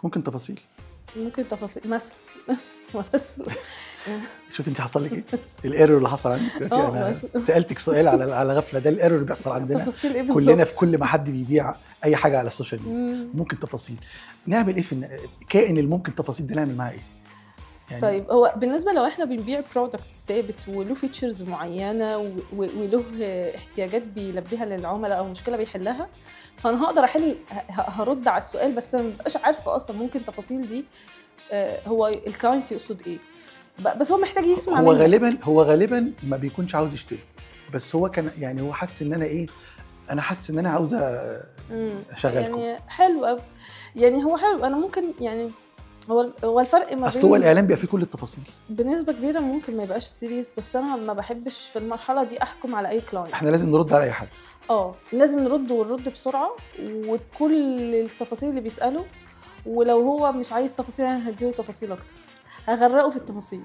ممكن تفاصيل. ممكن تفاصيل مثلا شوف انت حصل لك ايه؟ الايرور اللي حصل عندك دلوقتي. انا سالتك سؤال على غفله، ده الايرور اللي بيحصل عندنا تفاصيل ايه بالظبط؟ كلنا في كل ما حد بيبيع اي حاجه على السوشيال ميديا. ممكن تفاصيل نعمل ايه في كائن الممكن تفاصيل ده، نعمل معاه ايه يعني؟ طيب هو بالنسبه لو احنا بنبيع برودكت ثابت وله فيتشرز معينه وله احتياجات بيلبيها للعملاء او مشكله بيحلها، فانا هقدر هرد على السؤال، بس انا مبقاش عارفه اصلا ممكن تفاصيل دي هو الكلاينت يقصد ايه، بس هو محتاج يسمع منك. هو غالبا ما بيكونش عاوز يشتري، بس هو كان يعني هو حاسس ان انا ايه، انا حاسس ان انا عاوزه اشغلكم. يعني حلو قوي، يعني هو حلو. انا ممكن يعني هو الفرق ما بين، اصل هو الاعلان بيبقى فيه كل التفاصيل بنسبه كبيره، ممكن ما يبقاش سيريس، بس انا ما بحبش في المرحله دي احكم على اي كلاينت. احنا لازم نرد على اي حد. لازم نرد بسرعه وبكل التفاصيل اللي بيساله، ولو هو مش عايز تفاصيل انا هديله تفاصيل اكتر، هغرقه في التفاصيل.